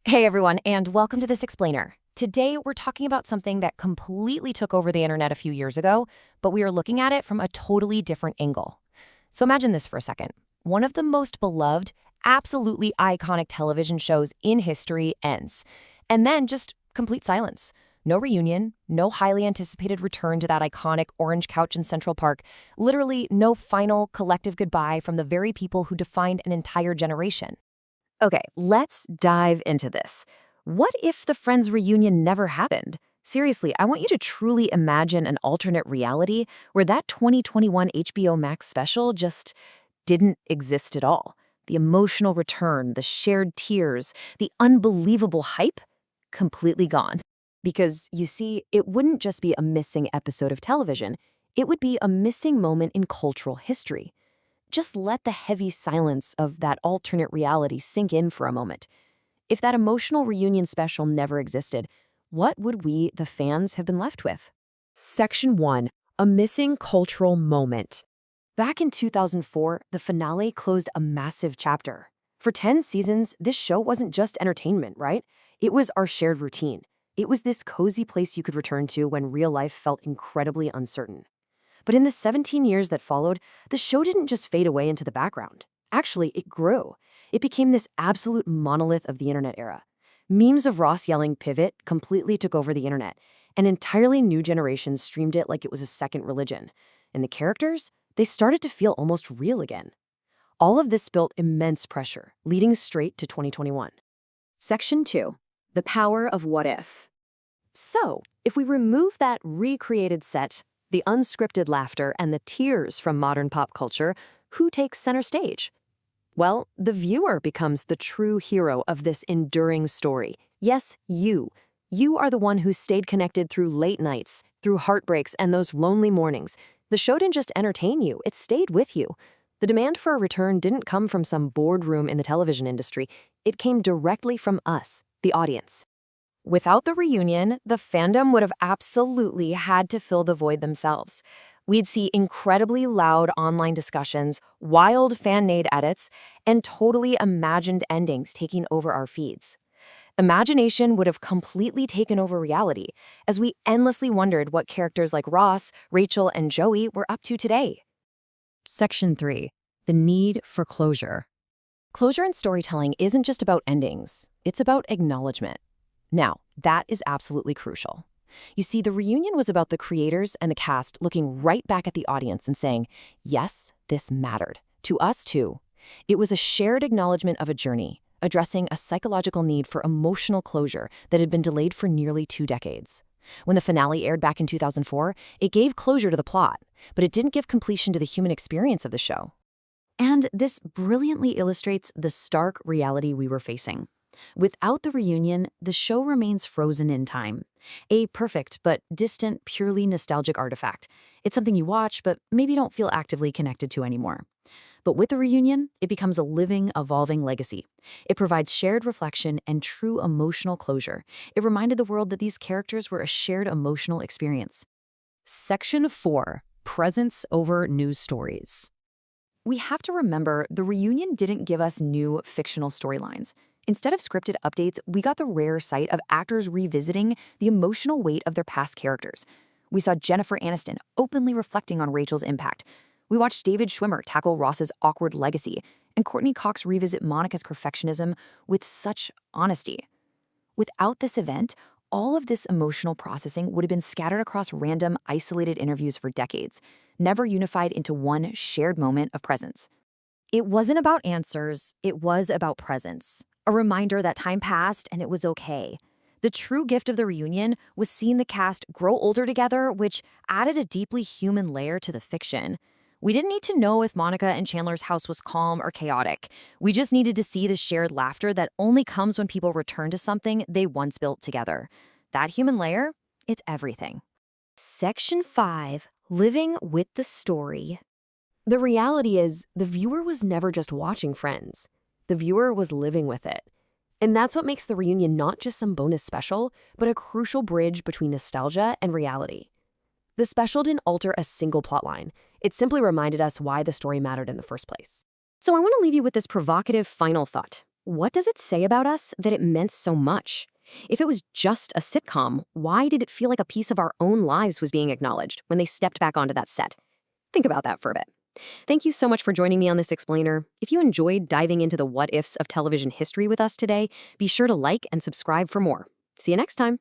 Hey everyone, and welcome to This Explainer. Today we're talking about something that completely took over the internet a few years ago, but we are looking at it from a totally different angle. So imagine this for a second. One of the most beloved, absolutely iconic television shows in history ends. And then just complete silence. No reunion, no highly anticipated return to that iconic orange couch in Central Park, literally no final collective goodbye from the very people who defined an entire generation. Okay, let's dive into this. What if the Friends reunion never happened? Seriously, I want you to truly imagine an alternate reality where that 2021 HBO Max special just didn't exist at all. The emotional return, the shared tears, the unbelievable hype, completely gone. Because, you see, it wouldn't just be a missing episode of television, it would be a missing moment in cultural history. Just let the heavy silence of that alternate reality sink in for a moment. If that emotional reunion special never existed, what would we, the fans, have been left with? Section 1. A missing cultural moment. Back in 2004, the finale closed a massive chapter. For 10 seasons, this show wasn't just entertainment, right? It was our shared routine. It was this cozy place you could return to when real life felt incredibly uncertain. But in the 17 years that followed, the show didn't just fade away into the background. Actually, it grew. It became this absolute monolith of the internet era. Memes of Ross yelling pivot completely took over the internet. An entirely new generation streamed it like it was a second religion. And the characters? They started to feel almost real again. All of this built immense pressure, leading straight to 2021. Section 2. The power of what if. So, if we remove that recreated set, the unscripted laughter, and the tears from modern pop culture, who takes center stage? Well, the viewer becomes the true hero of this enduring story. Yes, you. You are the one who stayed connected through late nights, through heartbreaks, and those lonely mornings. The show didn't just entertain you, it stayed with you. The demand for a return didn't come from some boardroom in the television industry. It came directly from us, the audience. Without the reunion, the fandom would have absolutely had to fill the void themselves. We'd see incredibly loud online discussions, wild fan-made edits, and totally imagined endings taking over our feeds. Imagination would have completely taken over reality, as we endlessly wondered what characters like Ross, Rachel, and Joey were up to today. Section 3. The need for closure. Closure in storytelling isn't just about endings, it's about acknowledgement. Now, that is absolutely crucial. You see, the reunion was about the creators and the cast looking right back at the audience and saying, yes, this mattered. To us, too. It was a shared acknowledgement of a journey, addressing a psychological need for emotional closure that had been delayed for nearly 2 decades. When the finale aired back in 2004, it gave closure to the plot, but it didn't give completion to the human experience of the show. And this brilliantly illustrates the stark reality we were facing. Without the reunion, the show remains frozen in time. A perfect but distant, purely nostalgic artifact. It's something you watch, but maybe don't feel actively connected to anymore. But with the reunion, it becomes a living, evolving legacy. It provides shared reflection and true emotional closure. It reminded the world that these characters were a shared emotional experience. Section 4. Presence over news stories. We have to remember the reunion didn't give us new fictional storylines. Instead of scripted updates, we got the rare sight of actors revisiting the emotional weight of their past characters. We saw Jennifer Aniston openly reflecting on Rachel's impact. We watched David Schwimmer tackle Ross's awkward legacy, and Courtney Cox revisit Monica's perfectionism with such honesty. Without this event, all of this emotional processing would have been scattered across random, isolated interviews for decades, never unified into one shared moment of presence. It wasn't about answers, it was about presence. A reminder that time passed and it was okay. The true gift of the reunion was seeing the cast grow older together, which added a deeply human layer to the fiction. We didn't need to know if Monica and Chandler's house was calm or chaotic. We just needed to see the shared laughter that only comes when people return to something they once built together. That human layer, it's everything. Section 5. Living with the story. The reality is, the viewer was never just watching Friends. The viewer was living with it. And that's what makes the reunion not just some bonus special, but a crucial bridge between nostalgia and reality. The special didn't alter a single plotline. It simply reminded us why the story mattered in the first place. So I want to leave you with this provocative final thought. What does it say about us that it meant so much? If it was just a sitcom, why did it feel like a piece of our own lives was being acknowledged when they stepped back onto that set? Think about that for a bit. Thank you so much for joining me on this explainer. If you enjoyed diving into the what ifs of television history with us today, be sure to like and subscribe for more. See you next time.